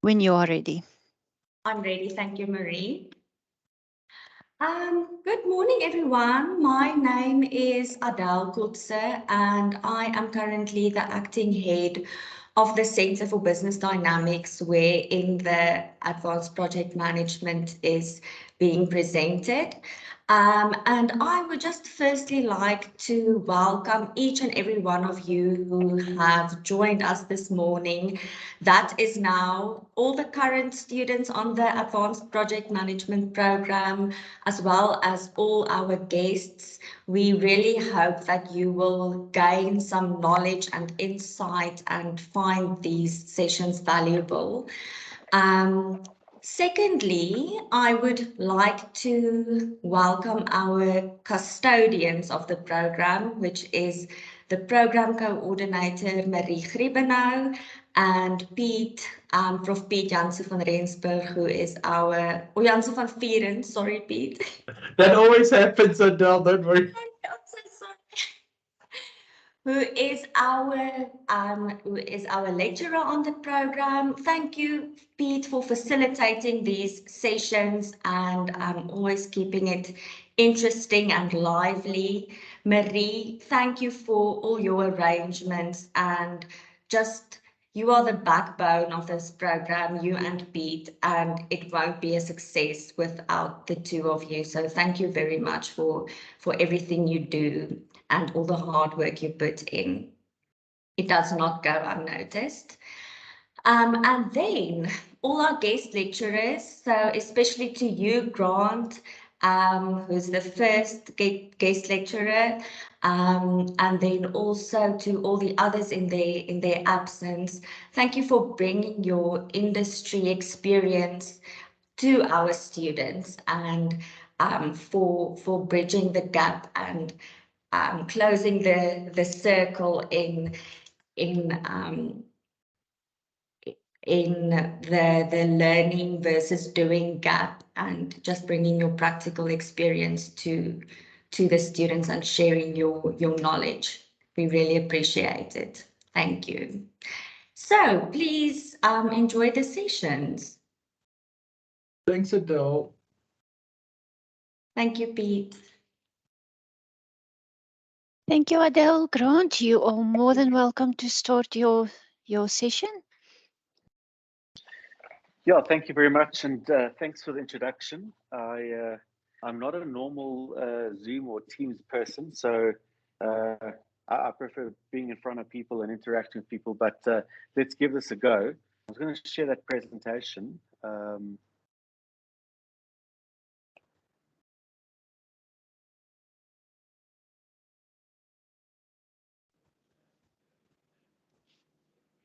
when you are ready. I'm ready. Thank you, Marie. Good morning, everyone. My name is Adele Kutse, and I am currently the acting head of the Centre for Business Dynamics, where in the Advanced Project Management is being presented. And I would just firstly like to welcome each and every one of you who have joined us this morning. That is now all the current students on the Advanced Project Management program, as well as all our guests. We really hope that you will gain some knowledge and insight and find these sessions valuable. Secondly, I would like to welcome our custodians of the program, which is the program coordinator Marie Griebenau and Piet, Prof. Piet Jansen van Rensburg, who is our, Jansen van Vieren, sorry, Piet. That always happens, Adele, don't worry. I'm so sorry. Who is our lecturer on the program. Thank you, Pete, for facilitating these sessions and always keeping it interesting and lively. Marie, thank you for all your arrangements and just you are the backbone of this program, you and Pete, and it won't be a success without the two of you. So thank you very much for everything you do and all the hard work you put in. It does not go unnoticed. And then all our guest lecturers, so especially to you, Grant, who's the first guest lecturer, and then also to all the others in their absence. Thank you for bringing your industry experience to our students and for bridging the gap and closing the circle in the learning versus doing gap and just bringing your practical experience to the students and sharing your knowledge. We really appreciate it. Thank you. So please enjoy the sessions. Thanks, Adele. Thank you, Pete. Thank you, Adele. Grant, you are more than welcome to start your session. Yeah, thank you very much, and thanks for the introduction. I'm not a normal Zoom or Teams person, so I prefer being in front of people and interacting with people, but let's give this a go. I was going to share that presentation.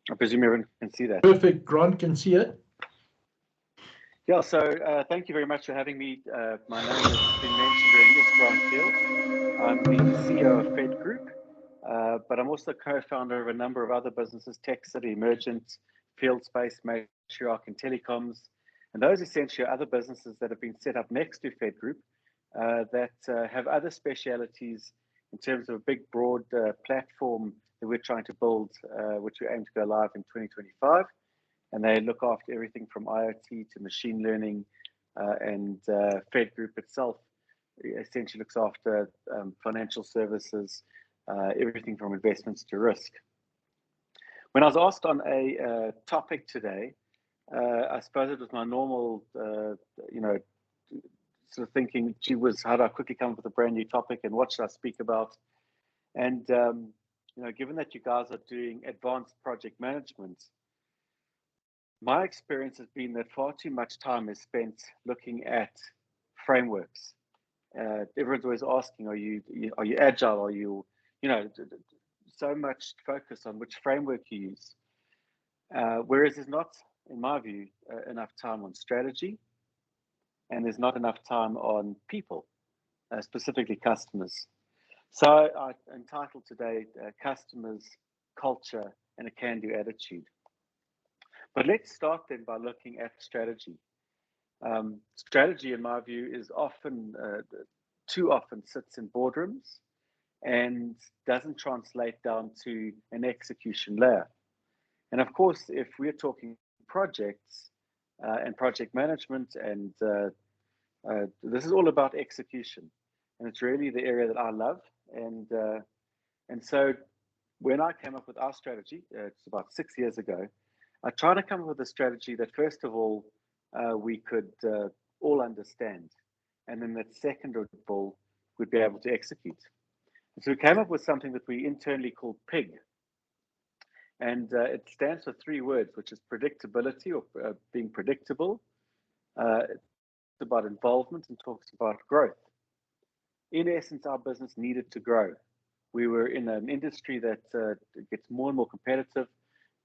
I presume everyone can see that. Perfect. Grant can see it. Yeah, so thank you very much for having me. My name has been mentioned already, is Grant Field. I'm the CEO of Fed Group, but I'm also co-founder of a number of other businesses, TechCity, Emergent, FieldSpace, Matriarch, and Telecoms. And those essentially are other businesses that have been set up next to Fed Group that have other specialities in terms of a big, broad platform that we're trying to build, which we aim to go live in 2025. And they look after everything from IoT to machine learning, and Fed Group itself essentially looks after financial services, everything from investments to risk. When I was asked on a topic today, I suppose it was my normal, sort of thinking, gee whiz, how do I quickly come up with a brand new topic and what should I speak about? And, given that you guys are doing advanced project management, my experience has been that far too much time is spent looking at frameworks. Everyone's always asking, are you agile? Are you, so much focus on which framework you use. Whereas there's not, in my view, enough time on strategy, and there's not enough time on people, specifically customers. So I entitled today, Customers, Culture, and a Can-Do Attitude. But let's start then by looking at strategy. Strategy, in my view, is often, too often sits in boardrooms and doesn't translate down to an execution layer. And of course, if we're talking projects and project management, and this is all about execution, and it's really the area that I love. And so when I came up with our strategy, it's about 6 years ago, I tried to come up with a strategy that first of all we could all understand, and then that second of all we'd be able to execute. And so we came up with something that we internally call PIG, and it stands for 3 words, which is predictability, or being predictable. It's about involvement and talks about growth. In essence, our business needed to grow. We were in an industry that gets more and more competitive.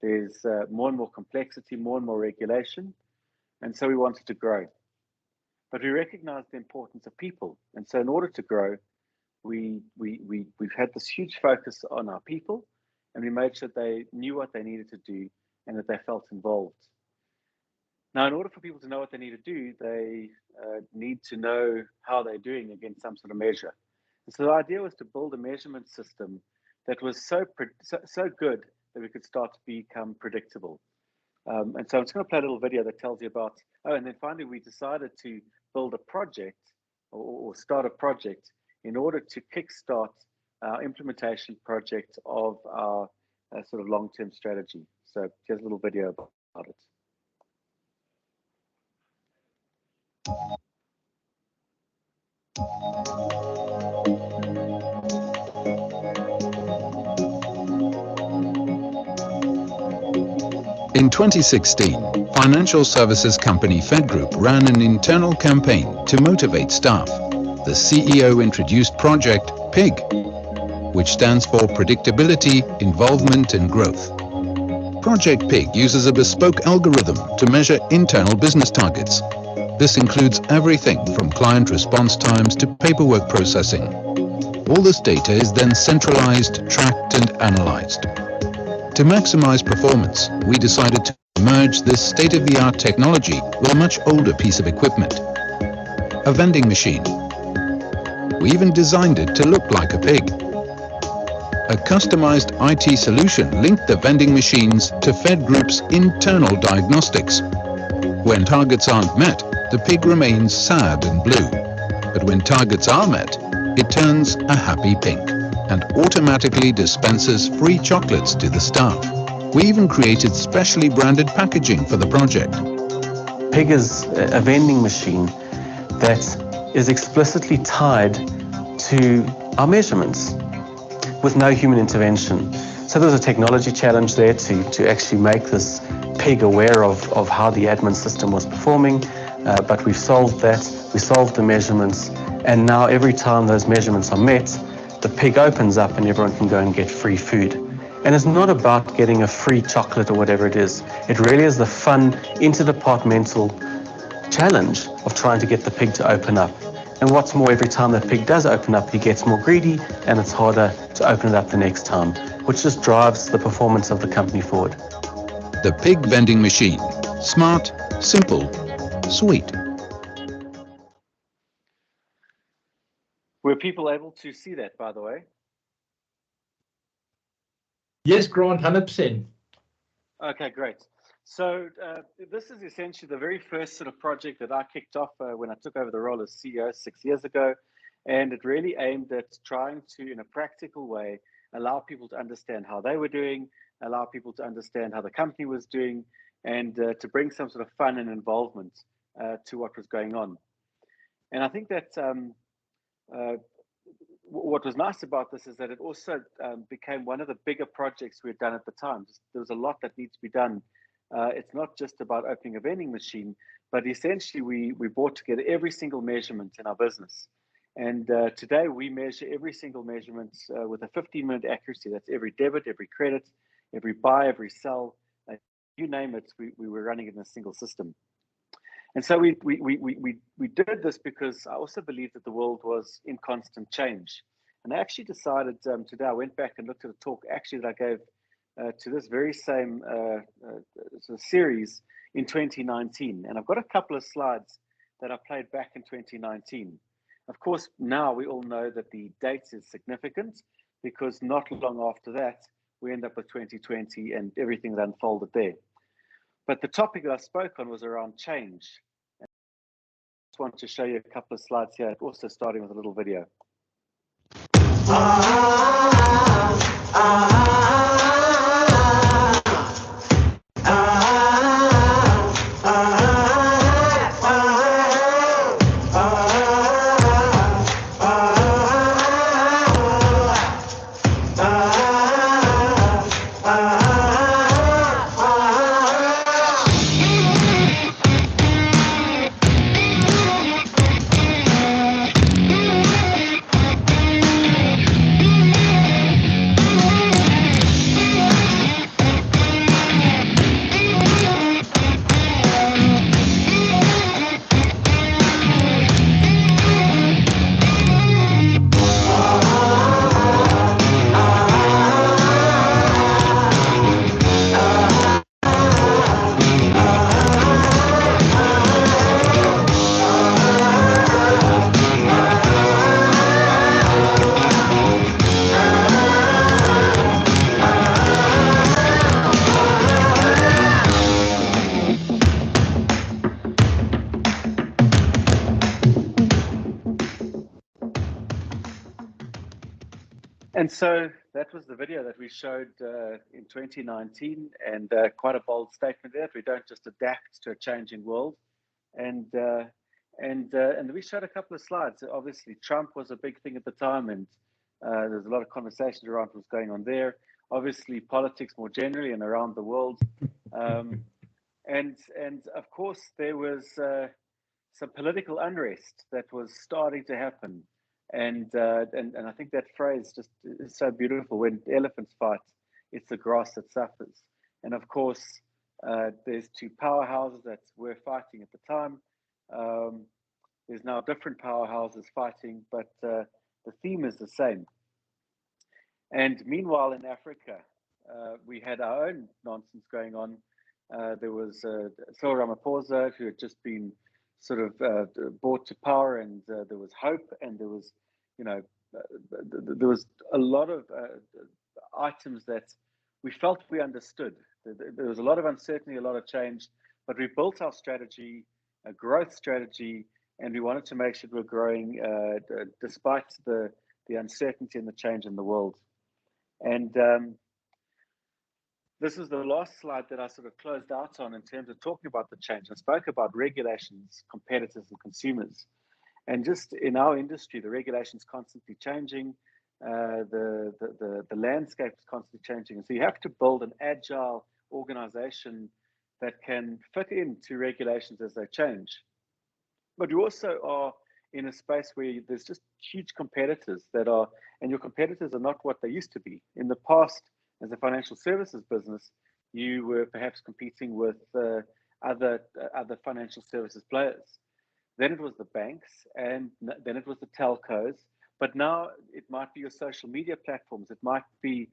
There's more and more complexity, more and more regulation, and so we wanted to grow. But we recognized the importance of people, and so in order to grow, we've had this huge focus on our people, and we made sure they knew what they needed to do and that they felt involved. Now, in order for people to know what they need to do, they need to know how they're doing against some sort of measure. And so the idea was to build a measurement system that was so good that we could start to become predictable. And so I'm just going to play a little video that tells you about, and then finally we decided to build a project or start a project in order to kickstart our implementation project of our sort of long-term strategy. So here's a little video about it. In 2016, financial services company Fed Group ran an internal campaign to motivate staff. The CEO introduced Project PIG, which stands for Predictability, Involvement and Growth. Project PIG uses a bespoke algorithm to measure internal business targets. This includes everything from client response times to paperwork processing. All this data is then centralized, tracked and analyzed. To maximize performance, we decided to merge this state-of-the-art technology with a much older piece of equipment, a vending machine. We even designed it to look like a pig. A customized IT solution linked the vending machines to Fed Group's internal diagnostics. When targets aren't met, the pig remains sad and blue. But when targets are met, it turns a happy pink and automatically dispenses free chocolates to the staff. We even created specially branded packaging for the project. PIG is a vending machine that is explicitly tied to our measurements with no human intervention. So there was a technology challenge there to actually make this PIG aware of how the admin system was performing, but we've solved that, we solved the measurements, and now every time those measurements are met, the PIG opens up and everyone can go and get free food. And it's not about getting a free chocolate or whatever it is. It really is the fun, interdepartmental challenge of trying to get the PIG to open up. And what's more, every time that PIG does open up, he gets more greedy and it's harder to open it up the next time, which just drives the performance of the company forward. The PIG vending machine. Smart, simple, sweet. Were people able to see that, by the way? Yes, Grant, 100%. Okay, great. So this is essentially the very first sort of project that I kicked off when I took over the role as CEO 6 years ago. And it really aimed at trying to, in a practical way, allow people to understand how they were doing, allow people to understand how the company was doing, and to bring some sort of fun and involvement to what was going on. And I think that what was nice about this is that it also became one of the bigger projects we had done at the time. There was a lot that needs to be done. It's not just about opening a vending machine, but essentially we brought together every single measurement in our business. And today we measure every single measurement with a 15-minute accuracy. That's every debit, every credit, every buy, every sell. You name it, we were running it in a single system. And so we did this because I also believed that the world was in constant change. And I actually decided today, I went back and looked at a talk actually that I gave to this very same sort of series in 2019. And I've got a couple of slides that I played back in 2019. Of course, now we all know that the date is significant because not long after that, we end up with 2020 and everything that unfolded there. But the topic that I spoke on was around change. I just want to show you a couple of slides here, also starting with a little video. And so that was the video that we showed in 2019, and quite a bold statement there. We don't just adapt to a changing world, and we showed a couple of slides. Obviously, Trump was a big thing at the time, and there's a lot of conversation around what's going on there. Obviously, politics more generally and around the world, and of course there was some political unrest that was starting to happen. And I think that phrase just is so beautiful. When elephants fight, it's the grass that suffers. And of course, there's two powerhouses that were fighting at the time. There's now different powerhouses fighting, but the theme is the same. And meanwhile, in Africa, we had our own nonsense going on. There was Cyril Ramaphosa, who had just been sort of brought to power, and there was hope, and there was, there was a lot of items that we felt we understood. There was a lot of uncertainty, a lot of change, but we built our strategy, a growth strategy, and we wanted to make sure we're growing despite the uncertainty and the change in the world. And this is the last slide that I sort of closed out on in terms of talking about the change. I spoke about regulations, competitors, and consumers. And just in our industry, the regulation is constantly changing. The landscape is constantly changing. And so you have to build an agile organization that can fit into regulations as they change. But you also are in a space where there's just huge competitors that are, and your competitors are not what they used to be. In the past, as a financial services business, you were perhaps competing with other financial services players. Then it was the banks, and then it was the telcos. But now it might be your social media platforms. It might be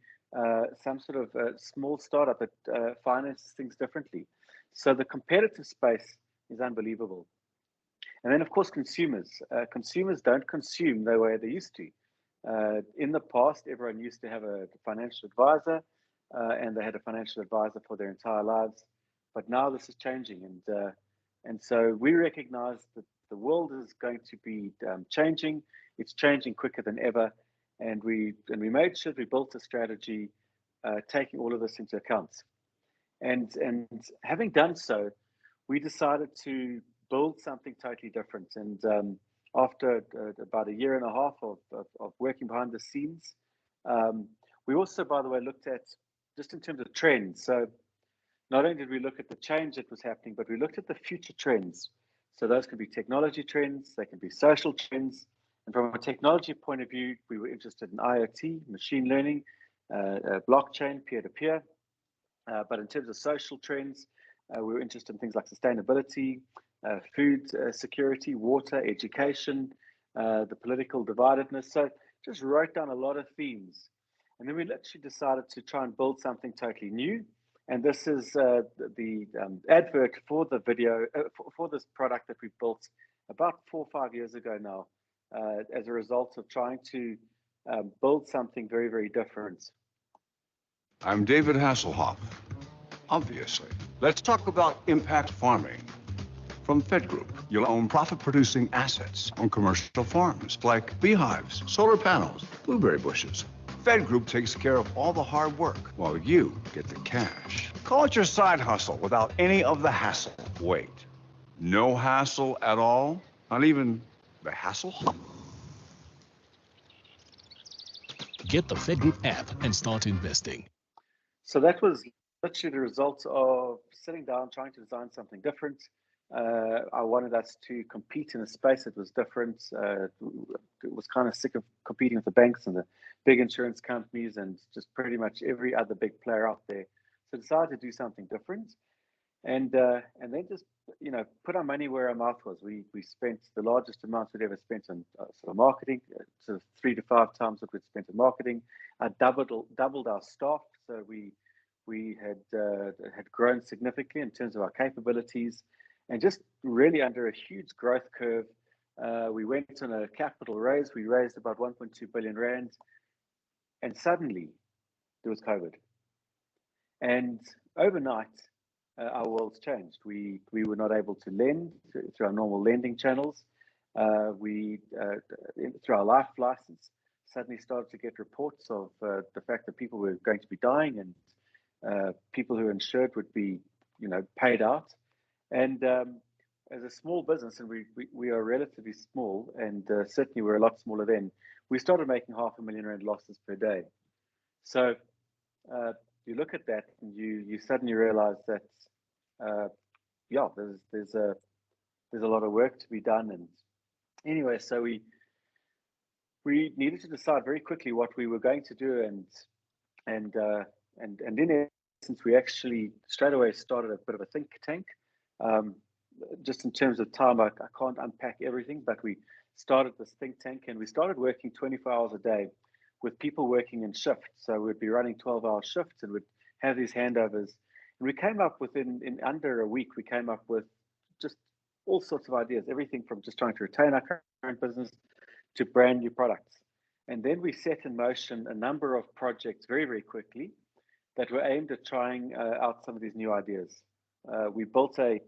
some sort of small startup that finances things differently. So the competitive space is unbelievable. And then, of course, consumers. Consumers don't consume the way they used to. In the past, everyone used to have a financial advisor, and they had a financial advisor for their entire lives. But now this is changing, and so we recognize that the world is going to be changing. It's changing quicker than ever, and we made sure we built a strategy taking all of this into account. And having done so, we decided to build something totally different. And after about a year and a half of working behind the scenes, we also, by the way, looked at just in terms of trends. So not only did we look at the change that was happening, but we looked at the future trends. So those can be technology trends, they can be social trends. And from a technology point of view, we were interested in IoT, machine learning, blockchain, peer-to-peer. But in terms of social trends, we were interested in things like sustainability, food security, water, education, the political dividedness. So just wrote down a lot of themes. And then we literally decided to try and build something totally new. And this is the advert for the video, for this product that we built about 4 or 5 years ago now, as a result of trying to build something very, very different. I'm David Hasselhoff, obviously. Let's talk about impact farming. From Fed Group, you'll own profit-producing assets on commercial farms like beehives, solar panels, blueberry bushes. Fed Group takes care of all the hard work while you get the cash. Call it your side hustle without any of the hassle. Wait, no hassle at all? Not even the hassle? Get the Fed Group app and start investing. So that was literally the result of sitting down, trying to design something different. I wanted us to compete in a space that was different. It was kind of sick of competing with the banks and the big insurance companies and just pretty much every other big player out there. So decided to do something different, and then just put our money where our mouth was. We spent the largest amount we'd ever spent on sort of marketing, sort of 3 to 5 times what we'd spent on marketing. I doubled our staff, so we had grown significantly in terms of our capabilities, and just really under a huge growth curve. We went on a capital raise. We raised about 1.2 billion rand, and suddenly there was COVID. And overnight, our world's changed. We were not able to lend through our normal lending channels. Through our life license, suddenly started to get reports of the fact that people were going to be dying, and people who were insured would be, paid out. And as a small business, and we are relatively small, and certainly we're a lot smaller then, we started making R500,000 rand losses per day. So you look at that, and you suddenly realize that there's a lot of work to be done. And anyway, so we needed to decide very quickly what we were going to do, and in essence, we actually straight away started a bit of a think tank. Just in terms of time, I can't unpack everything, but we started this think tank, and we started working 24 hours a day with people working in shifts. So we'd be running 12-hour shifts, and we'd have these handovers. And we came up with, in under a week, we came up with just all sorts of ideas, everything from just trying to retain our current business to brand new products. And then we set in motion a number of projects very, very quickly that were aimed at trying out some of these new ideas. We built a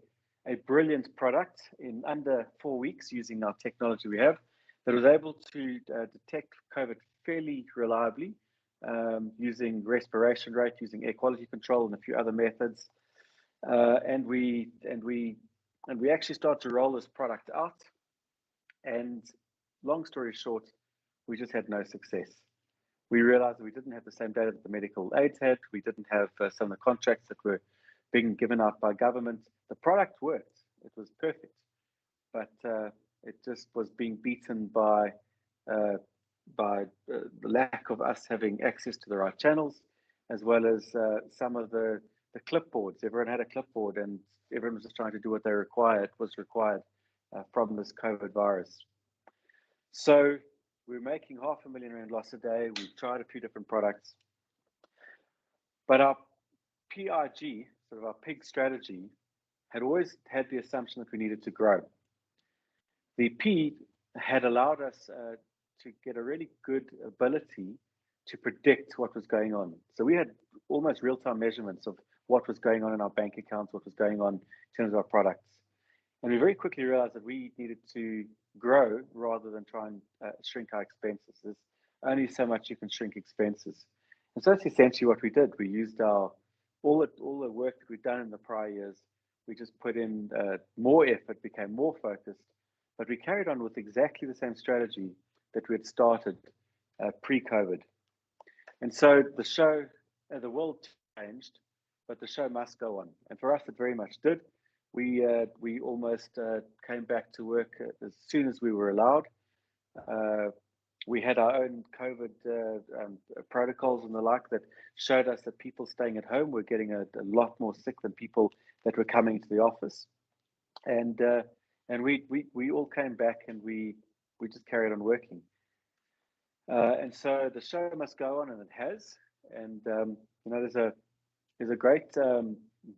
brilliant product in under 4 weeks using our technology we have that was able to detect COVID fairly reliably, using respiration rate, using air quality control, and a few other methods. And we actually started to roll this product out. And long story short, we just had no success. We realized that we didn't have the same data that the medical aids had. We didn't have some of the contracts that were being given out by government. The product worked. It was perfect. But it just was being beaten by the lack of us having access to the right channels, as well as some of the clipboards. Everyone had a clipboard, and everyone was just trying to do what was required from this COVID virus. So we were making R500,000 rand loss a day. We tried a few different products, but our PIG, sort of our PIG strategy, had always had the assumption that we needed to grow. The P had allowed us to get a really good ability to predict what was going on. So we had almost real-time measurements of what was going on in our bank accounts, what was going on in terms of our products. And we very quickly realized that we needed to grow rather than try and shrink our expenses. There's only so much you can shrink expenses. And so that's essentially what we did. We used all the work that we'd done in the prior years. We just put in more effort, became more focused, but we carried on with exactly the same strategy that we had started pre-COVID. And so the show, the world changed, but the show must go on. And for us, it very much did. We almost came back to work as soon as we were allowed. We had our own COVID protocols and the like that showed us that people staying at home were getting a lot more sick than people that were coming to the office. And we all came back, and we just carried on working. And so the show must go on, and it has. And there's a great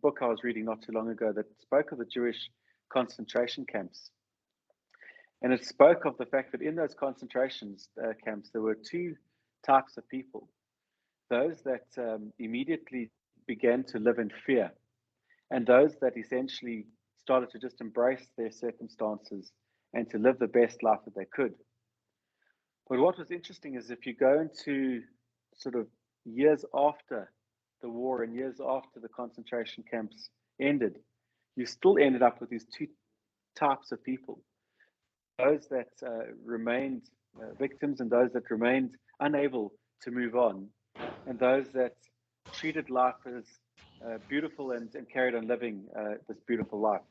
book I was reading not too long ago that spoke of the Jewish concentration camps. And it spoke of the fact that in those concentration camps, there were 2 types of people. Those that immediately began to live in fear and those that essentially started to just embrace their circumstances and to live the best life that they could. But what was interesting is if you go into sort of years after the war and years after the concentration camps ended, you still ended up with these two types of people. Those that remained victims and those that remained unable to move on, and those that treated life as beautiful and carried on living this beautiful life.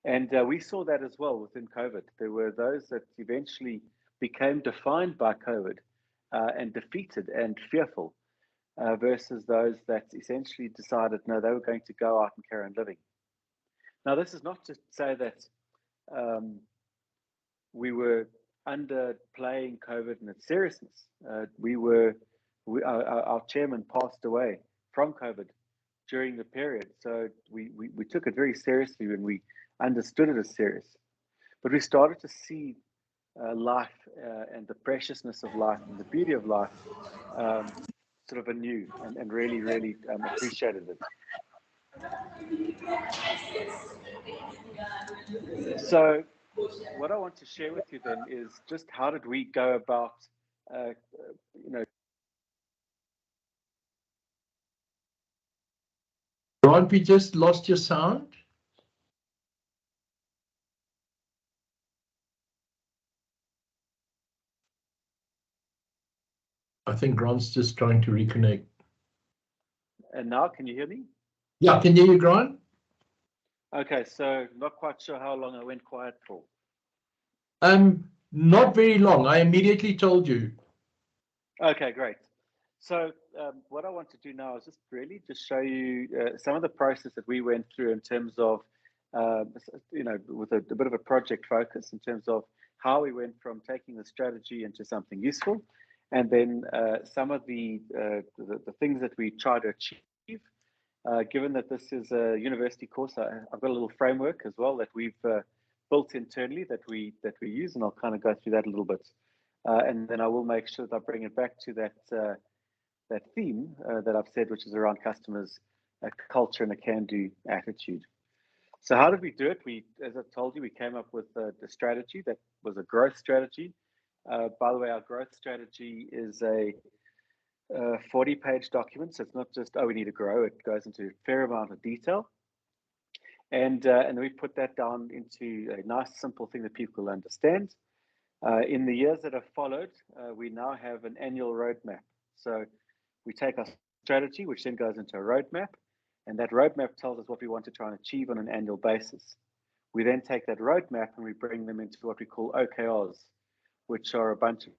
And we saw that as well within COVID. There were those that eventually became defined by COVID and defeated and fearful versus those that essentially decided, no, they were going to go out and carry on living. Now, this is not to say that we were underplaying COVID and its seriousness. Our chairman passed away from COVID during the period. So we took it very seriously when we understood it as serious. But we started to see life and the preciousness of life and the beauty of life sort of anew and really, really appreciated it. So what I want to share with you then is just how did we go about, Grant, we just lost your sound. I think Grant's just trying to reconnect. And now, can you hear me? Yeah, can you hear you, Grant? Okay, so not quite sure how long I went quiet for. Not very long. I immediately told you. Okay, great. So what I want to do now is just really just show you some of the process that we went through in terms of, with a bit of a project focus in terms of how we went from taking the strategy into something useful, and then some of the things that we try to achieve. Given that this is a university course, I've got a little framework as well that we've built internally that we use, and I'll kind of go through that a little bit, and then I will make sure that I bring it back to that theme that I've said, which is around customers, culture, and a can-do attitude. So how did we do it? As I told you, we came up with the strategy that was a growth strategy. By the way, our growth strategy is a 40-page document, so it's not just, oh, we need to grow. It goes into a fair amount of detail. And we put that down into a nice, simple thing that people understand. In the years that have followed, we now have an annual roadmap. So we take our strategy, which then goes into a roadmap, and that roadmap tells us what we want to try and achieve on an annual basis. We then take that roadmap and we bring them into what we call OKRs, which are a bunch of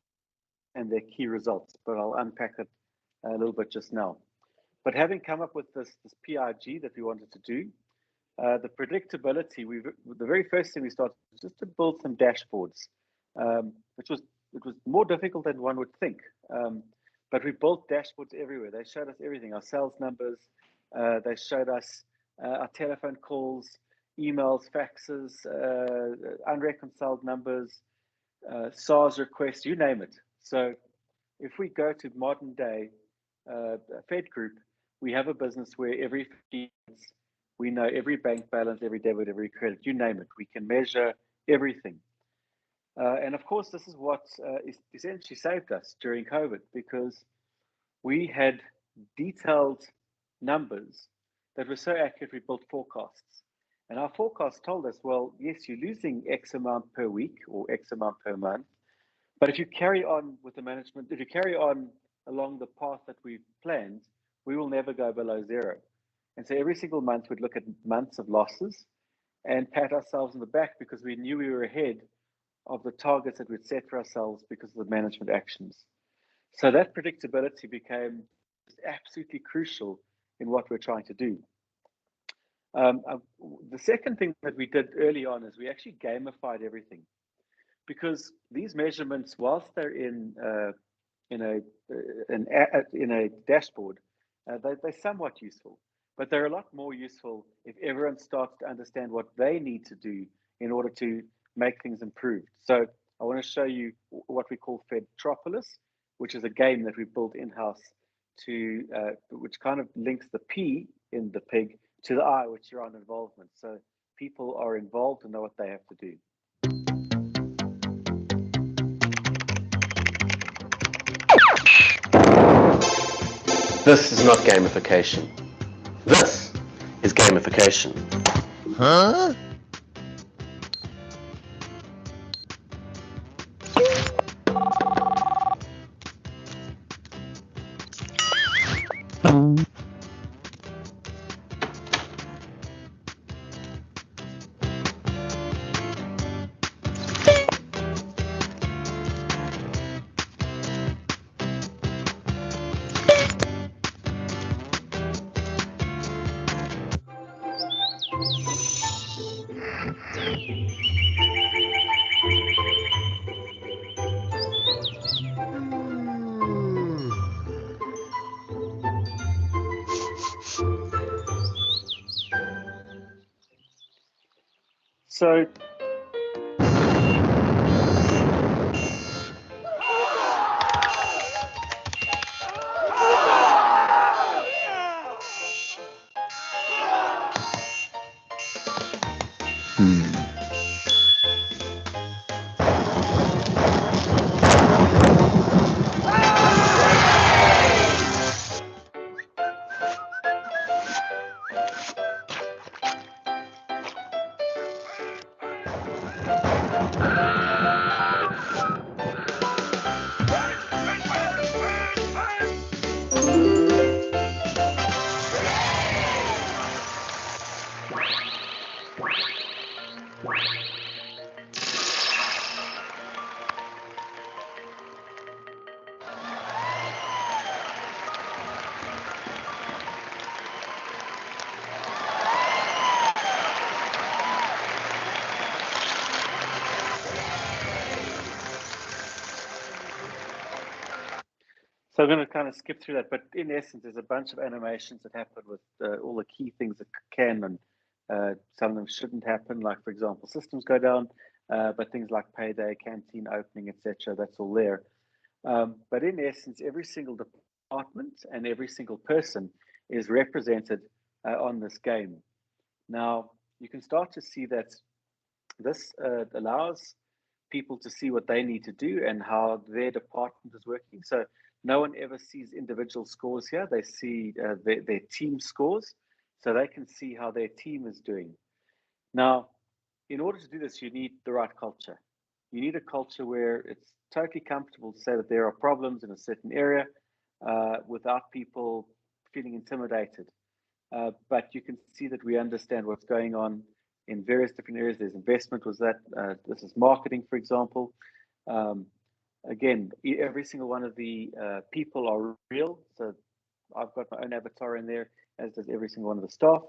and their key results, but I'll unpack it a little bit just now. But having come up with this PIG that we wanted to do, the predictability, the very first thing we started was just to build some dashboards, which was more difficult than one would think. But we built dashboards everywhere. They showed us everything, our sales numbers, they showed us our telephone calls, emails, faxes, unreconciled numbers, SARS requests, you name it. So if we go to modern day Fed Group, we have a business where every 15 months we know every bank balance, every debit, every credit, you name it. We can measure everything. And of course, this is what essentially saved us during COVID, because we had detailed numbers that were so accurate, we built forecasts. And our forecast told us, well, yes, you're losing X amount per week or X amount per month. But if you carry on with the management, if you carry on along the path that we've planned, we will never go below zero. And so every single month we'd look at months of losses and pat ourselves on the back because we knew we were ahead of the targets that we'd set for ourselves because of the management actions. So that predictability became absolutely crucial in what we're trying to do. The second thing that we did early on is we actually gamified everything, because these measurements, whilst they're in a dashboard, they're somewhat useful, but they're a lot more useful if everyone starts to understand what they need to do in order to make things improved. So I want to show you what we call Fedtropolis, which is a game that we built in-house which kind of links the P in the pig to the I, which is around involvement. So people are involved and know what they have to do. This is not gamification. This is gamification. Huh? So So I'm going to kind of skip through that, but in essence, there's a bunch of animations that happen with all the key things that can and some of them shouldn't happen. Like, for example, systems go down, but things like payday, canteen opening, etc. That's all there. But in essence, every single department and every single person is represented on this game. Now, you can start to see that this allows people to see what they need to do and how their department is working. So no one ever sees individual scores here. They see their team scores, so they can see how their team is doing. Now, in order to do this, you need the right culture. You need a culture where it's totally comfortable to say that there are problems in a certain area without people feeling intimidated. But you can see that we understand what's going on in various different areas. There's investment, was that this is marketing, for example. Again, every single one of the people are real. So I've got my own avatar in there, as does every single one of the staff.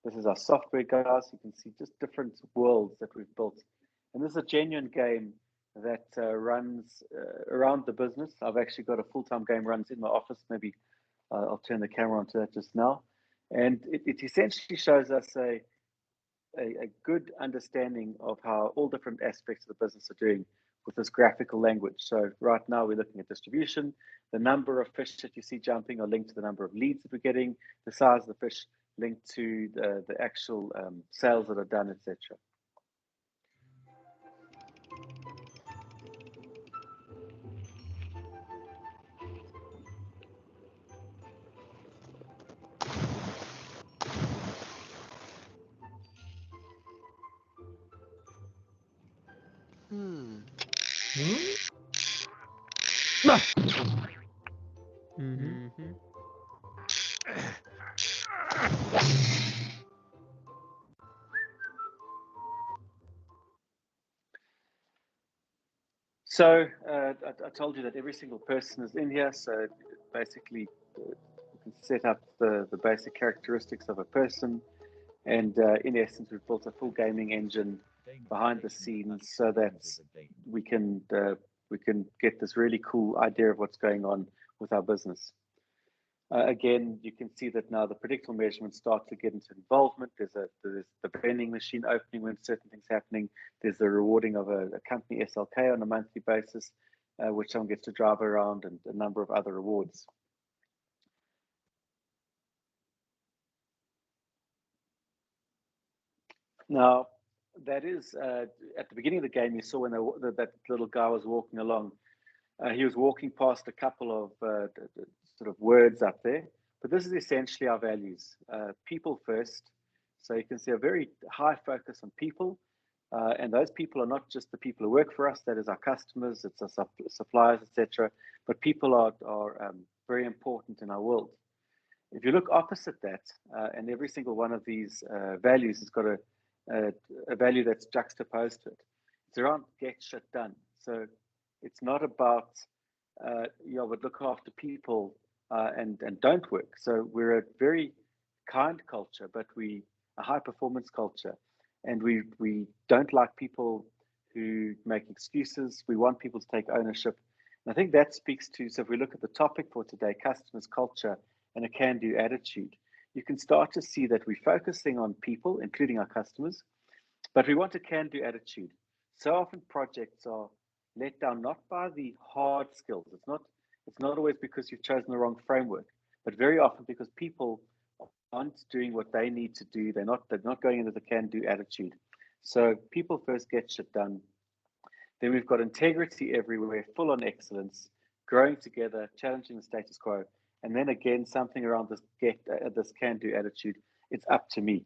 This is our software guys. You can see just different worlds that we've built. And this is a genuine game that runs around the business. I've actually got a full-time game runs in my office. Maybe I'll turn the camera onto that just now. And it essentially shows us a good understanding of how all different aspects of the business are doing with this graphical language. So right now we're looking at distribution. The number of fish that you see jumping are linked to the number of leads that we're getting, the size of the fish linked to the actual sales that are done, etc. So I told you that every single person is in here. So basically, you can set up the basic characteristics of a person. And in essence, we've built a full gaming engine behind the scenes so that we can get this really cool idea of what's going on with our business. Again, you can see that now the predictable measurements start to get into involvement. There's the vending machine opening when certain things happening. There's the rewarding of a company SLK on a monthly basis, which someone gets to drive around, and a number of other rewards. Now, that is at the beginning of the game. You saw when that little guy was walking along. He was walking past a couple of sort of words up there, but this is essentially our values: people first. So you can see a very high focus on people, and those people are not just the people who work for us. That is our customers, it's our suppliers, etc. But people are very important in our world. If you look opposite that, and every single one of these values has got a value that's juxtaposed to it. It's around get shit done. So it's not about would look after people and don't work. So we're a very kind culture, but we a high performance culture, and we don't like people who make excuses. We want people to take ownership, and I think that speaks to. So if we look at the topic for today, customers, culture, and a can-do attitude, you can start to see that we're focusing on people, including our customers, but we want a can-do attitude. So often projects are let down not by the hard skills. It's not always because you've chosen the wrong framework, but very often because people aren't doing what they need to do. They're not going into the can-do attitude. So people first, get shit done. Then we've got integrity everywhere, full on excellence, growing together, challenging the status quo. And then again, something around this can-do attitude. It's up to me.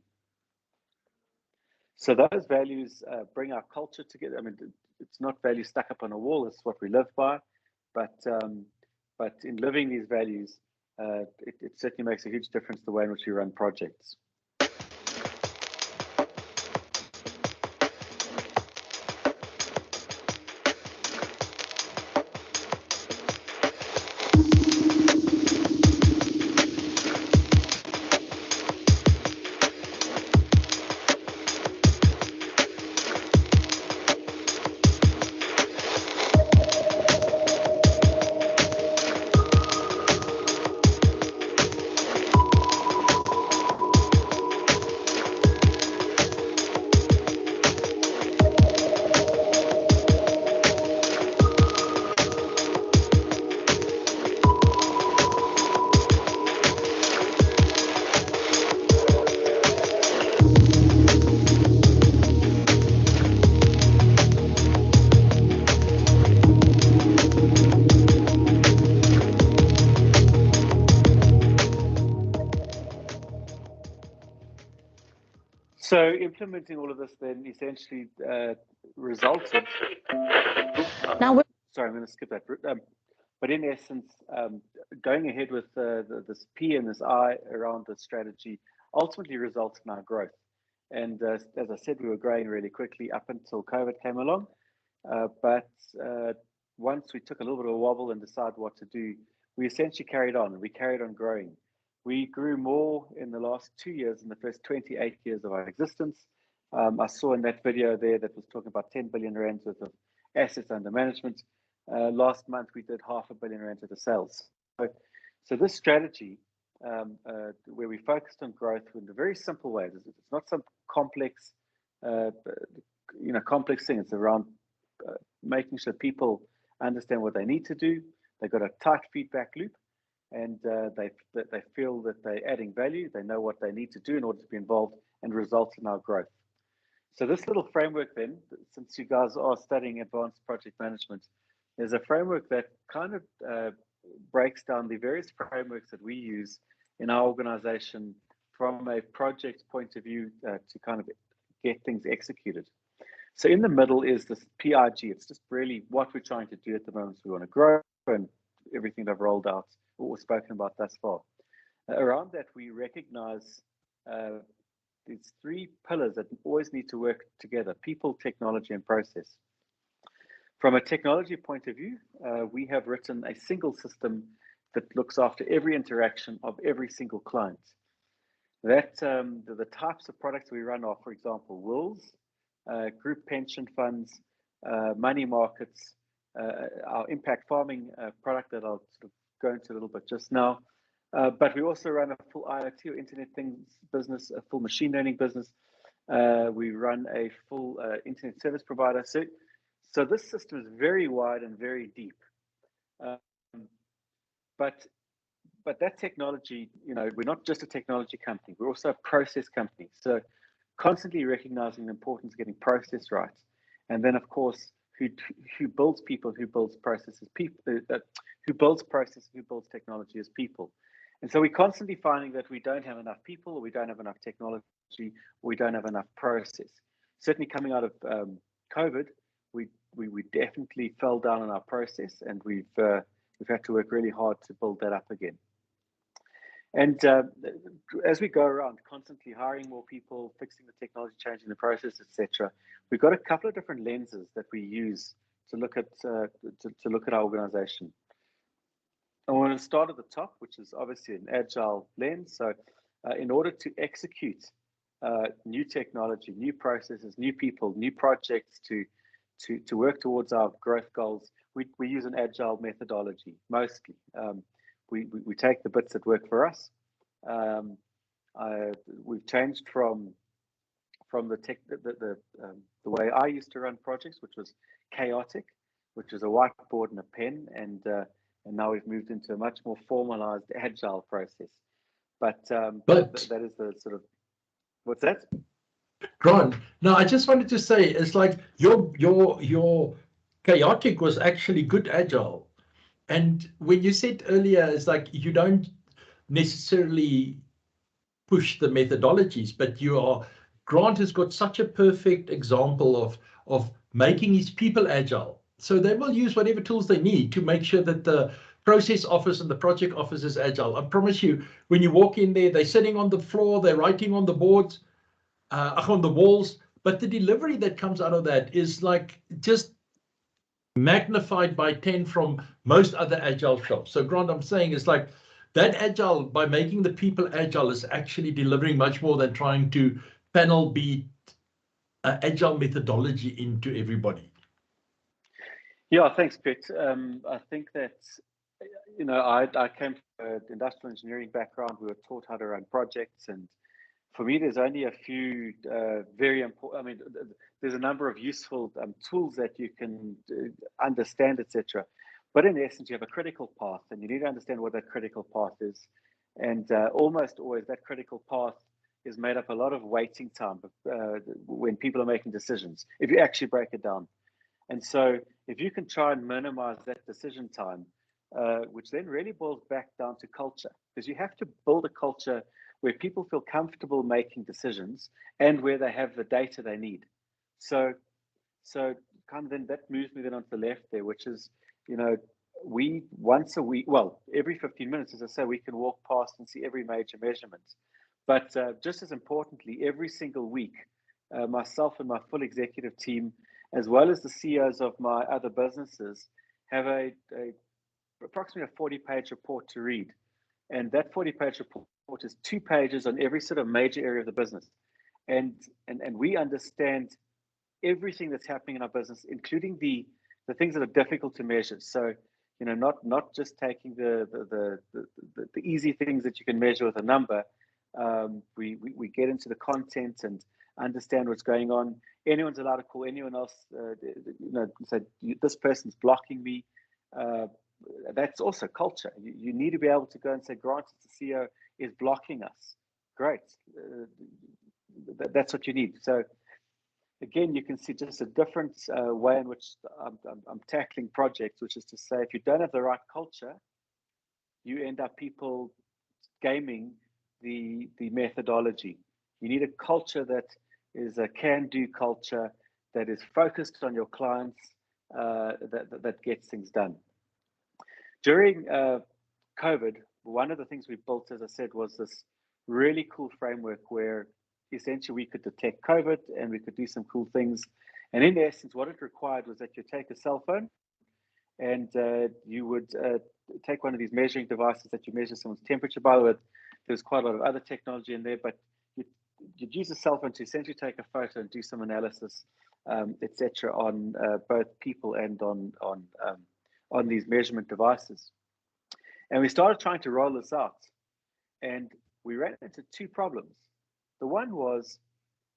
So those values bring our culture together. I mean, it's not values stuck up on a wall. It's what we live by. But in living these values, it certainly makes a huge difference the way in which we run projects. So implementing all of this then essentially resulted. Now, sorry, I'm going to skip that. But in essence, going ahead with this P and this I around the strategy ultimately results in our growth. And as I said, we were growing really quickly up until COVID came along. But once we took a little bit of a wobble and decided what to do, we essentially carried on. We carried on growing. We grew more in the last 2 years than the first 28 years of our existence. I saw in that video there that was talking about 10 billion rand worth of assets under management. Last month, we did R500 million worth of sales. So this strategy, where we focused on growth in a very simple way, it's not some complex, complex thing. It's around making sure people understand what they need to do. They've got a tight feedback loop, and they feel that they're adding value. They know what they need to do in order to be involved and result in our growth. So this little framework then, since you guys are studying advanced project management, there's a framework that kind of breaks down the various frameworks that we use in our organization from a project point of view to kind of get things executed. So in the middle is this PIG. It's just really what we're trying to do at the moment. We want to grow and everything that I've rolled out or spoken about thus far. Around that, we recognize these three pillars that always need to work together: people, technology, and process. From a technology point of view, we have written a single system that looks after every interaction of every single client. That the types of products we run are, for example, wills, group pension funds, money markets, our impact farming product that I'll sort of go into a little bit just now. But we also run a full IoT or Internet Things business, a full machine learning business. We run a full internet service provider. So this system is very wide and very deep. But that technology, we're not just a technology company. We're also a process company. So constantly recognizing the importance of getting process right. And then, of course, who builds people, who builds processes, people, who builds processes, who builds technology as people. And so we're constantly finding that we don't have enough people, or we don't have enough technology, or we don't have enough process. Certainly coming out of COVID, we definitely fell down on our process, and we've had to work really hard to build that up again. And as we go around, constantly hiring more people, fixing the technology, changing the process, etc., we've got a couple of different lenses that we use to look at to look at our organization. I want to start at the top, which is obviously an agile lens. So, in order to execute new technology, new processes, new people, new projects to work towards our growth goals, we use an agile methodology mostly. We take the bits that work for us. We've changed from the way I used to run projects, which was chaotic, which was a whiteboard and a pen, and now we've moved into a much more formalized agile process. But that is the sort of, what's that? Grant, no, I just wanted to say, it's like your chaotic was actually good agile. And when you said earlier, it's like you don't necessarily push the methodologies, but Grant has got such a perfect example of making his people agile. So they will use whatever tools they need to make sure that the process office and the project office is agile. I promise you, when you walk in there, they're sitting on the floor, they're writing on the boards, on the walls, but the delivery that comes out of that is like just magnified by 10 from most other agile shops. So Grant, I'm saying is like that agile, by making the people agile, is actually delivering much more than trying to panel beat agile methodology into everybody. Yeah, thanks, Pete. I think that, you know, I came from an industrial engineering background. We were taught how to run projects, and for me, there's only a few very important. I mean, there's a number of useful tools that you can understand, etc. But in essence, you have a critical path, and you need to understand what that critical path is. And almost always, that critical path is made up a lot of waiting time when people are making decisions, if you actually break it down. And so if you can try and minimize that decision time, which then really boils back down to culture, because you have to build a culture where people feel comfortable making decisions and where they have the data they need. So kind of then that moves me then onto the left there, which is, you know, we once a week, well, every 15 minutes, as I say, we can walk past and see every major measurement. But just as importantly, every single week, myself and my full executive team, as well as the CEOs of my other businesses, have approximately a 40-page report to read. And that 40-page report is 2 pages on every sort of major area of the business. And we understand everything that's happening in our business, including the things that are difficult to measure. So, you know, not just taking the easy things that you can measure with a number. We get into the content and understand what's going on. Anyone's allowed to call anyone else, you know, say this person's blocking me. That's also culture. You need to be able to go and say, Grant, the CEO is blocking us. Great. That's what you need. So again, you can see just a different way in which I'm tackling projects, which is to say, if you don't have the right culture, you end up people gaming the methodology. You need a culture that is a can-do culture, that is focused on your clients, that gets things done. During COVID, one of the things we built, as I said, was this really cool framework where essentially we could detect COVID and we could do some cool things. And in essence, what it required was that you take a cell phone and you would take one of these measuring devices that you measure someone's temperature. By the way, there's quite a lot of other technology in there, but you'd use a cell phone to essentially take a photo and do some analysis, etc., on both people and on these measurement devices. And we started trying to roll this out, and we ran into 2 problems. The one was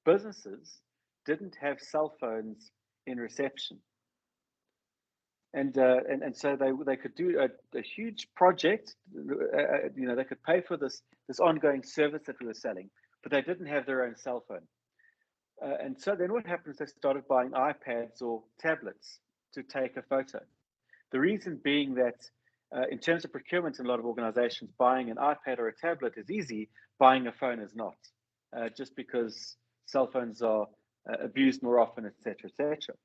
businesses didn't have cell phones in reception. And so they could do a huge project, you know, they could pay for this ongoing service that we were selling, but they didn't have their own cell phone. And so then what happens, they started buying iPads or tablets to take a photo. The reason being that in terms of procurement in a lot of organizations, buying an iPad or a tablet is easy, buying a phone is not, just because cell phones are abused more often, etc., etc.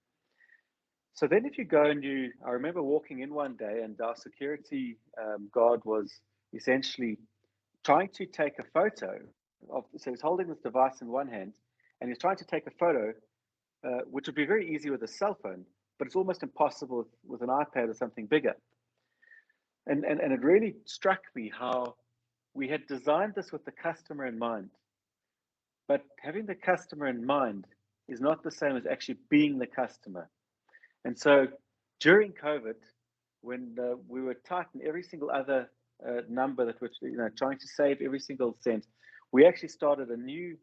So then if you go and I remember walking in one day and our security guard was essentially trying to take a photo so he's holding this device in one hand and he's trying to take a photo, which would be very easy with a cell phone, but it's almost impossible with an iPad or something bigger. And it really struck me how we had designed this with the customer in mind, but having the customer in mind is not the same as actually being the customer. And so during COVID, when we were tight in every single other number that was, trying to save every single cent, we actually started a new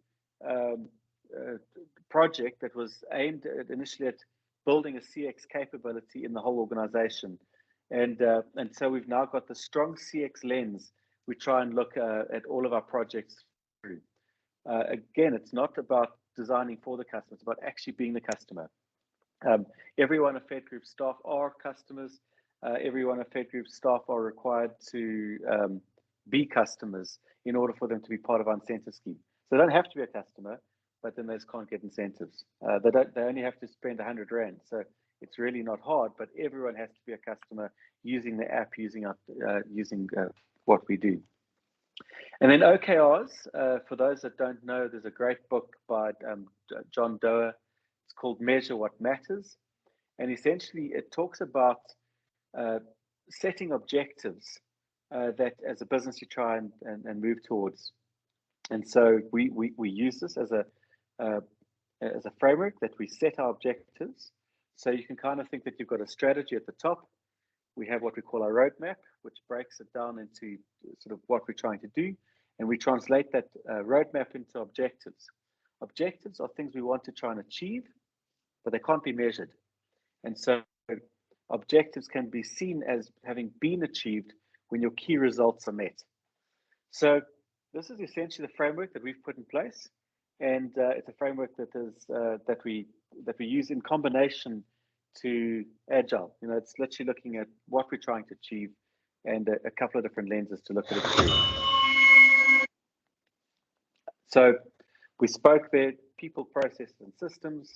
project that was aimed initially at building a CX capability in the whole organization. And so we've now got the strong CX lens. We try and look at all of our projects through. Again, it's not about designing for the customer, it's about actually being the customer. Every one of Fed Group staff are customers. Every one of Fed Group staff are required to be customers in order for them to be part of our incentive scheme. So they don't have to be a customer, but then they just can't get incentives. They only have to spend 100 Rand. So it's really not hard, but everyone has to be a customer using the app, using what we do. And then OKRs, for those that don't know, there's a great book by John Doerr. It's called Measure What Matters. And essentially it talks about setting objectives that as a business you try and move towards. And so we use this as a framework that we set our objectives. So you can kind of think that you've got a strategy at the top. We have what we call our roadmap, which breaks it down into sort of what we're trying to do. And we translate that roadmap into objectives. Objectives are things we want to try and achieve, but they can't be measured. And so objectives can be seen as having been achieved when your key results are met. So this is essentially the framework that we've put in place. And it's a framework that we use in combination to Agile. It's literally looking at what we're trying to achieve and a couple of different lenses to look at it through. So we spoke there, people, processes, and systems.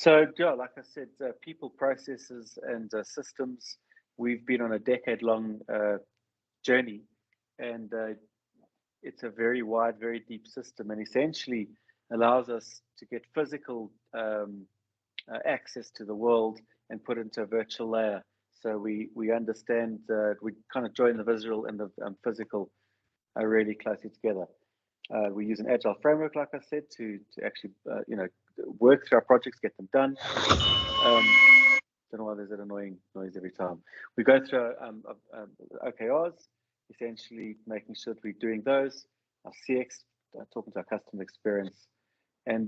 So, yeah, like I said, people, processes, and systems. we've been on a decade-long journey, and it's a very wide, very deep system, and essentially allows us to get physical access to the world and put it into a virtual layer. So we understand, we kind of join the visual and the physical really closely together. We use an agile framework, like I said, to actually work through our projects, get them done. Don't know why there's that annoying noise every time. We go through OKRs, essentially making sure that we're doing those. Our CX, talking to our customer experience, and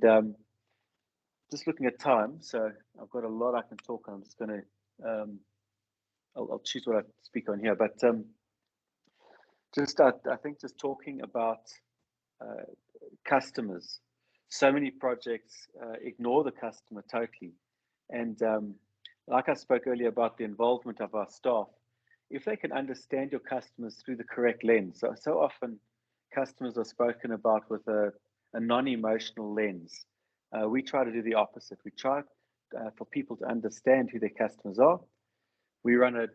just looking at time. So I've got a lot I can talk on. I'm just going to I'll choose what I speak on here, but I think just talking about customers. So many projects ignore the customer totally, and like I spoke earlier about the involvement of our staff, if they can understand your customers through the correct lens. So often customers are spoken about with a non-emotional lens. We try to do the opposite. We try for people to understand who their customers are. We run a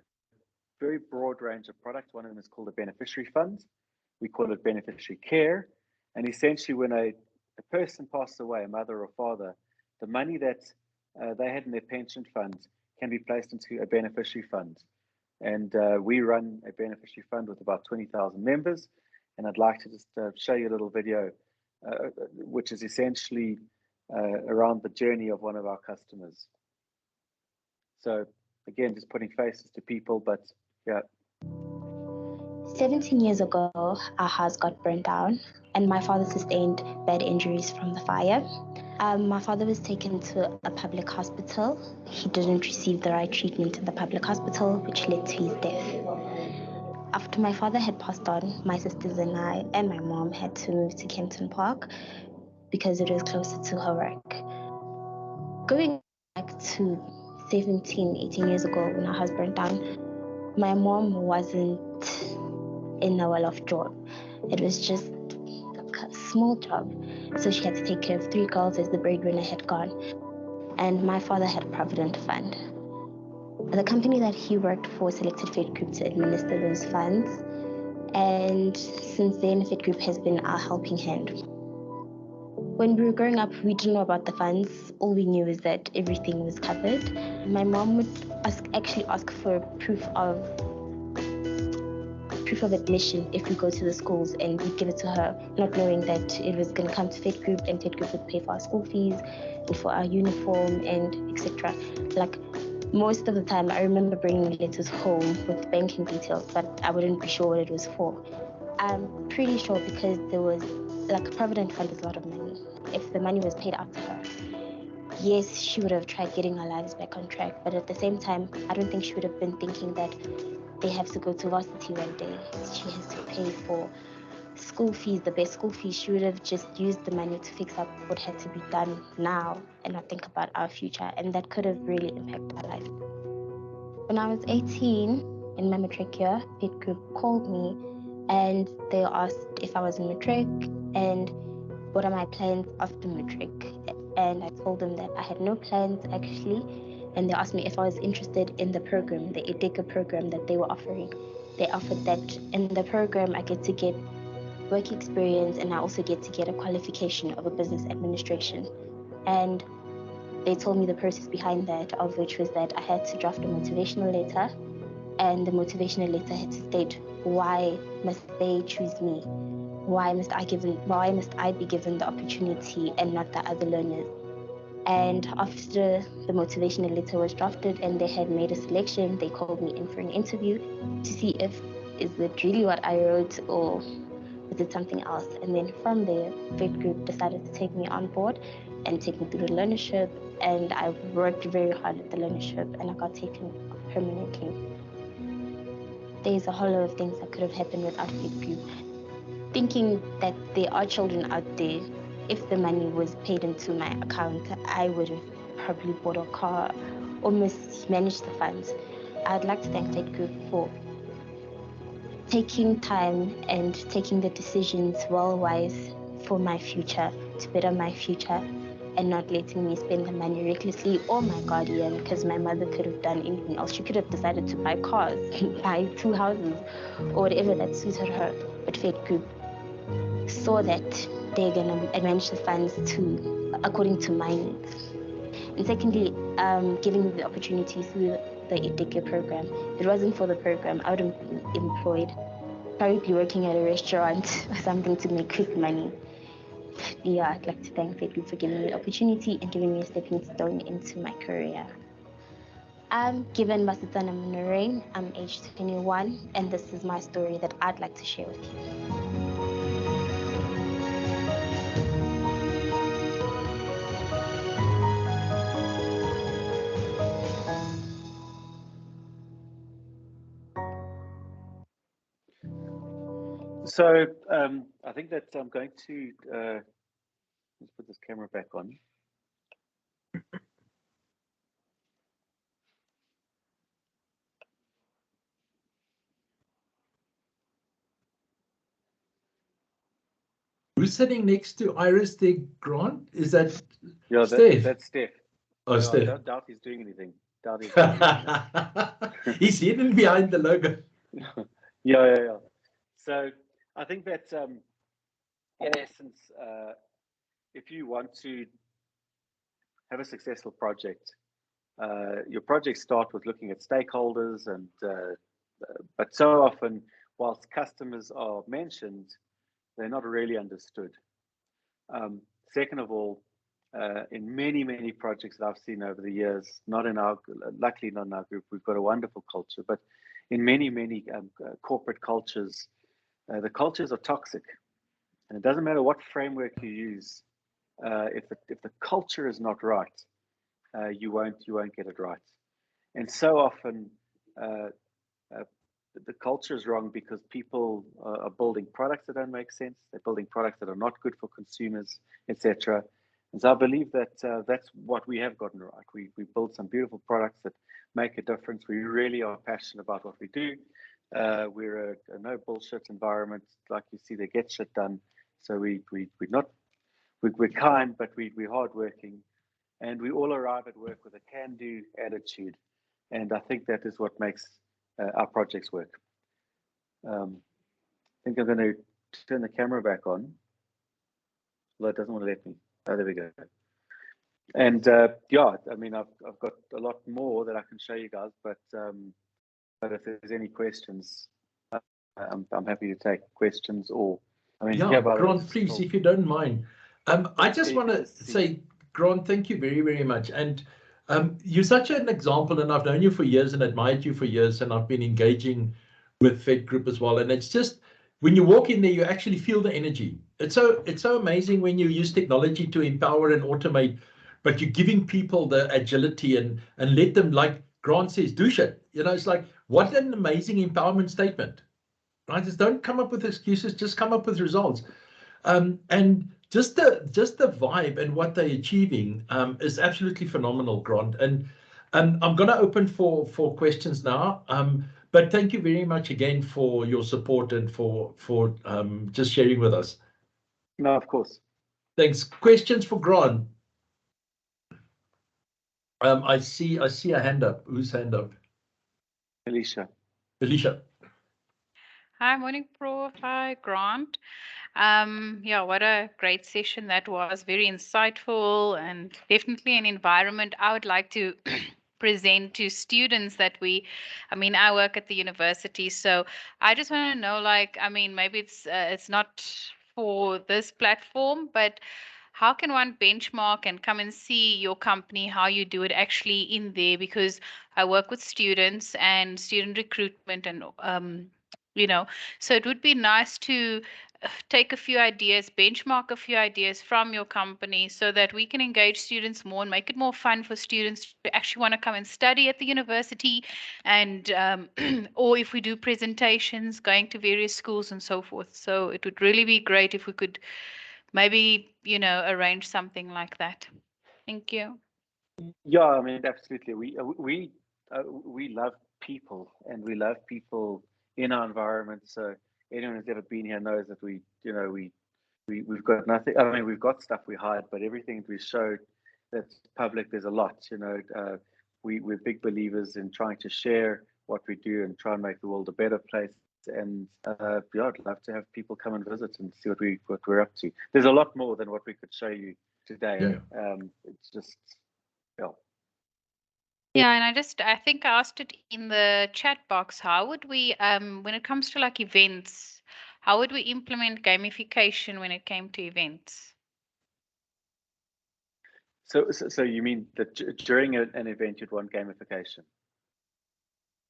very broad range of products. One of them is called the Beneficiary Funds. We call it Beneficiary Care. And essentially when a person passes away, a mother or father, the money that they had in their pension fund can be placed into a beneficiary fund. And we run a beneficiary fund with about 20,000 members. And I'd like to just show you a little video, which is essentially around the journey of one of our customers. So again, just putting faces to people, but yeah. 17 years ago, our house got burnt down and my father sustained bad injuries from the fire. My father was taken to a public hospital. He didn't receive the right treatment in the public hospital, which led to his death. After my father had passed on, my sisters and I and my mom had to move to Kenton Park because it was closer to her work. Going back to 17, 18 years ago when our house burnt down, my mom wasn't in a well-off job. It was just a small job. So she had to take care of 3 girls as the breadwinner had gone. And my father had a provident fund. The company that he worked for selected Fed Group to administer those funds. And since then, Fed Group has been our helping hand. When we were growing up, we didn't know about the funds. All we knew is that everything was covered. My mom would actually ask for proof of admission if we go to the schools, and we'd give it to her, not knowing that it was going to come to Fed Group, and Fed Group would pay for our school fees and for our uniform and etc. Like most of the time, I remember bringing letters home with banking details, but I wouldn't be sure what it was for. I'm pretty sure because there was like a provident fund is a lot of money. If the money was paid out to her, yes, she would have tried getting our lives back on track, but at the same time, I don't think she would have been thinking that they have to go to varsity one day. She has to pay for school fees, the best school fees. She would have just used the money to fix up what had to be done now and not think about our future, and that could have really impacted our life. When I was 18, in my matric year, Fed Group called me and they asked if I was in matric and what are my plans after matric. And I told them that I had no plans actually, and they asked me if I was interested in the program, the EDECA program that they were offering. They offered that in the program I get to get work experience and I also get to get a qualification of a business administration. And they told me the process behind that, of which was that I had to draft a motivational letter, and the motivational letter had to state why must they choose me? Why must I be given the opportunity and not the other learners? And after the motivational letter was drafted and they had made a selection, they called me in for an interview to see if is it really what I wrote or was it something else. And then from there, Fed Group decided to take me on board and take me through the learnership, and I worked very hard at the learnership and I got taken permanently. There's a whole lot of things that could have happened without Fed Group. Thinking that there are children out there, if the money was paid into my account, I would have probably bought a car or mismanaged the funds. I'd like to thank Fed Group for taking time and taking the decisions well-wise for my future, to better my future. and not letting me spend the money recklessly or my guardian, because my mother could have done anything else. She could have decided to buy cars, buy 2 houses, or whatever that suited her. But Fed Group saw that they're going to manage the funds according to my needs. And secondly, giving me the opportunity through the EdTech program. If it wasn't for the program, I would have been employed, probably working at a restaurant or something to make quick money. Yeah, I'd like to thank Fed Group for giving me the opportunity and giving me a stepping stone into my career. I'm Given Masitana Munarain. I'm aged 21, and this is my story that I'd like to share with you. So I think that I'm going to let's put this camera back on. Who's sitting next to Iris there, Grant? Is that Steph? That's Steph. Oh, Steph. I doubt he's doing anything. Doubt he's doing anything. He's hidden behind the logo. Yeah. So I think that in essence, if you want to have a successful project, your projects start with looking at stakeholders, and but so often, whilst customers are mentioned, they're not really understood. Second of all, in many projects that I've seen over the years, luckily not in our group, we've got a wonderful culture, but in many corporate cultures, the cultures are toxic, and it doesn't matter what framework you use. If the culture is not right, you won't get it right. And so often, the culture is wrong because people are building products that don't make sense. They're building products that are not good for consumers, etc. And so I believe that that's what we have gotten right. We build some beautiful products that make a difference. We really are passionate about what we do. We're a no bullshit environment, like you see. They get shit done. So we're kind, but we're hardworking, and we all arrive at work with a can-do attitude. And I think that is what makes our projects work. I think I'm going to turn the camera back on. Well, it doesn't want to let me. Oh, there we go. And yeah, I mean, I've got a lot more that I can show you guys, but if there's any questions, I'm happy to take questions. Or I mean, yeah, Grant, please, if you don't mind. I just want to say, Grant, thank you very much. And you're such an example, and I've known you for years and admired you for years, and I've been engaging with Fed Group as well. And it's just, when you walk in there, you actually feel the energy. It's so amazing when you use technology to empower and automate, but you're giving people the agility and let them, like Grant says, do shit. You know, it's like, what an amazing empowerment statement. Right? Just don't come up with excuses, just come up with results. And just the vibe and what they're achieving is absolutely phenomenal, Grant. And I'm going to open for questions now. But thank you very much again for your support and for just sharing with us. No, of course. Thanks. Questions for Grant? I see a hand up. Whose hand up? Alicia. Hi, morning, Prof. Hi, Grant. Yeah, what a great session that was. Very insightful, and definitely an environment I would like to present to students that I work at the university, so I just want to know, like, I mean, maybe it's not for this platform, but how can one benchmark and come and see your company, how you do it actually in there? Because I work with students and student recruitment, and so it would be nice to take a few ideas, benchmark a few ideas from your company, so that we can engage students more and make it more fun for students to actually want to come and study at the university, and or if we do presentations, going to various schools and so forth. So it would really be great if we could maybe, arrange something like that. Thank you. Yeah, I mean, absolutely. We love people, and we love people in our environment. So anyone who's ever been here knows that we we've got nothing. I mean, we've got stuff we hide, but everything we showed that's public, there's a lot. We're big believers in trying to share what we do and try and make the world a better place. And I'd love to have people come and visit and see what we're up to. There's a lot more than what we could show you today. It's just, Yeah, and I think I asked it in the chat box. How would we, when it comes to like events, how would we implement gamification when it came to events? So you mean that during an event you'd want gamification?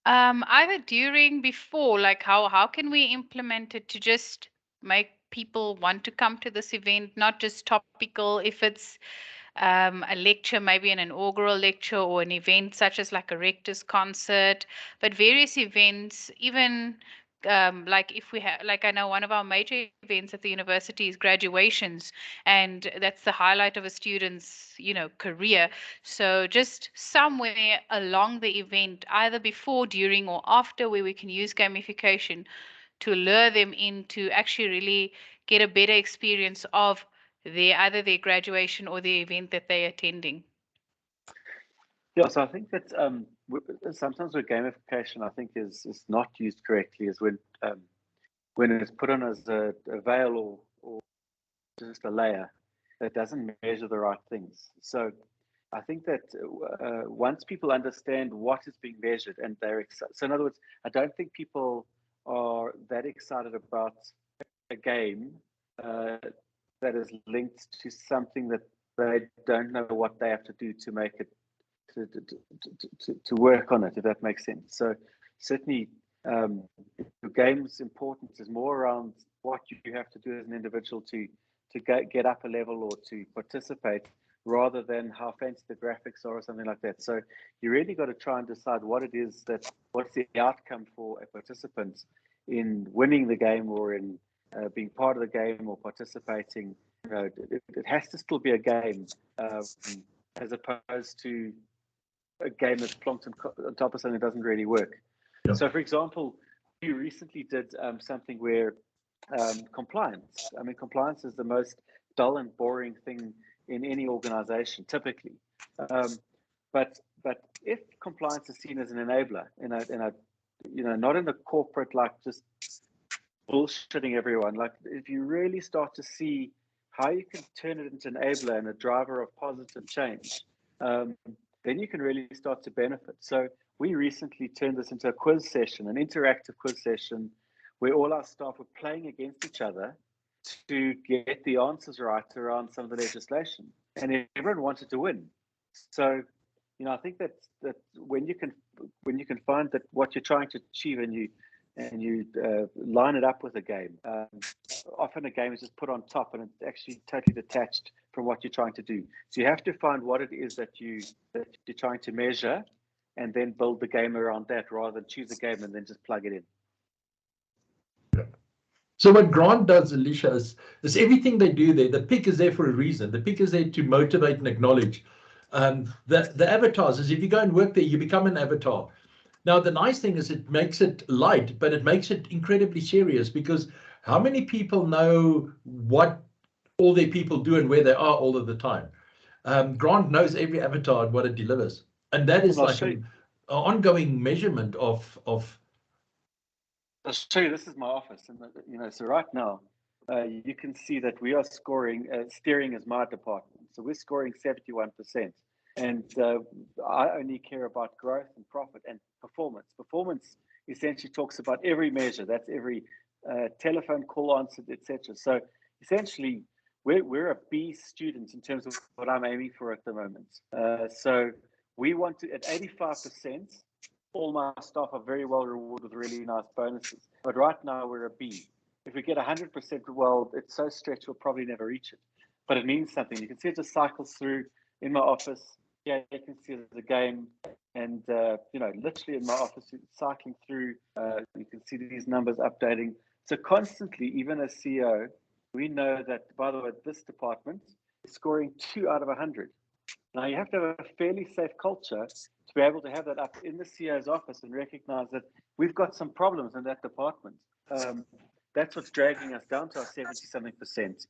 Either during, before, like how can we implement it to just make people want to come to this event, not just topical, if it's a lecture, maybe an inaugural lecture or an event such as like a rector's concert, but various events, even like if we have, like I know one of our major events at the university is graduations, and that's the highlight of a student's, career. So just somewhere along the event, either before, during, or after, where we can use gamification to lure them in to actually really get a better experience of either their graduation or the event that they're attending. Yeah, so I think that sometimes where gamification I think is not used correctly is when it's put on as a veil or just a layer that doesn't measure the right things. So I think that once people understand what is being measured and they're excited, so in other words, I don't think people are that excited about a game that is linked to something that they don't know what they have to do to make it to work on it, if that makes sense. So certainly the game's importance is more around what you have to do as an individual to get up a level or to participate, rather than how fancy the graphics are or something like that. So you really got to try and decide what it is what's the outcome for a participant in winning the game or in being part of the game or participating. It has to still be a game, as opposed to a game that's plonked on top of something that doesn't really work. Yeah. So, for example, we recently did something where compliance. I mean, compliance is the most dull and boring thing in any organization, typically. But if compliance is seen as an enabler, not in the corporate, like just bullshitting everyone, like if you really start to see how you can turn it into an enabler and a driver of positive change, then you can really start to benefit. So we recently turned this into a quiz session, an interactive quiz session, where all our staff were playing against each other to get the answers right around some of the legislation, and everyone wanted to win. So, I think that when you can find that what you're trying to achieve and you line it up with a game, often a game is just put on top and it's actually totally detached from what you're trying to do. So you have to find what it is that you're trying to measure, and then build the game around that, rather than choose a game and then just plug it in. So what Grant does, Alicia, is everything they do there, the pick is there for a reason. The pick is there to motivate and acknowledge. The avatars is, if you go and work there, you become an avatar. Now, the nice thing is it makes it light, but it makes it incredibly serious, because how many people know what all their people do and where they are all of the time? Grant knows every avatar and what it delivers. And that is like an ongoing measurement of I'll show you, this is my office, and so right now you can see that we are scoring, steering is my department, so we're scoring 71%, and I only care about growth and profit and performance. Performance essentially talks about every measure, that's every telephone call answered, etc. So essentially we're a B student in terms of what I'm aiming for at the moment. So we want to, at 85%, all my staff are very well rewarded with really nice bonuses. But right now we're a B. If we get 100%, well, it's so stretched, we'll probably never reach it. But it means something. You can see it just cycles through in my office. Yeah, you can see the game. And, literally in my office, it's cycling through. You can see these numbers updating. So constantly, even as CEO, we know that, by the way, this department is scoring 2 out of 100. Now, you have to have a fairly safe culture to be able to have that up in the CEO's office and recognize that we've got some problems in that department. That's what's dragging us down to our 70-something%.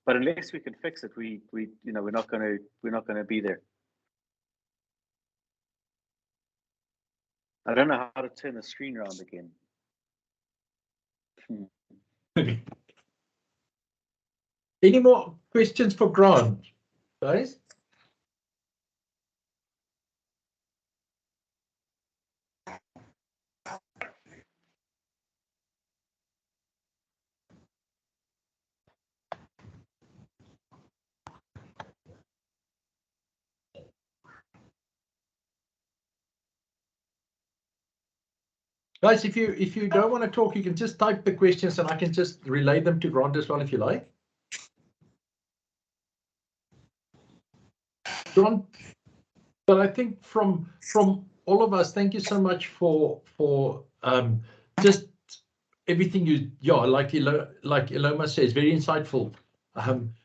But unless we can fix it, we're not going to be there. I don't know how to turn the screen around again. Any more questions for Grant, guys? Guys, if you don't want to talk, you can just type the questions and I can just relay them to Grant as well if you like. Grant, but I think from all of us, thank you so much for just everything like Iloma says, very insightful.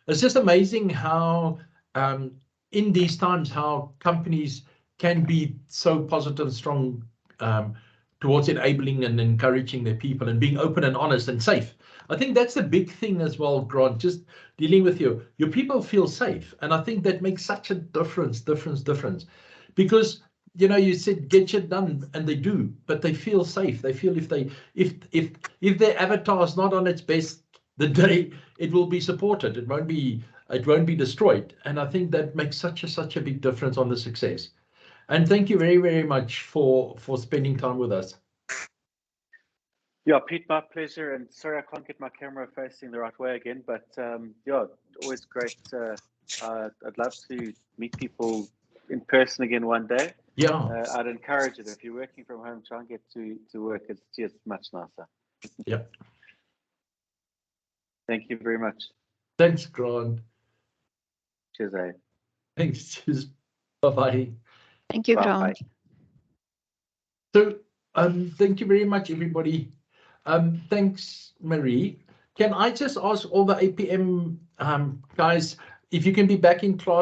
It's just amazing how in these times how companies can be so positive and strong towards enabling and encouraging their people and being open and honest and safe. I think that's the big thing as well, Grant, just dealing with your people feel safe. And I think that makes such a difference, because, you said get shit done and they do, but they feel safe. They feel if their avatar is not on its best the day, it will be supported. It won't be destroyed. And I think that makes such a big difference on the success. And thank you very, very much for spending time with us. Yeah, Pete, my pleasure. And sorry, I can't get my camera facing the right way again, but yeah, always great. I'd love to meet people in person again one day. Yeah. I'd encourage it. If you're working from home, try and get to work. It's just much nicer. Yeah. Thank you very much. Thanks, Grant. Cheers, eh? Thanks. Cheers. Bye-bye. Thank you, Grant. So, thank you very much, everybody. Thanks, Marie. Can I just ask all the APM guys if you can be back in class?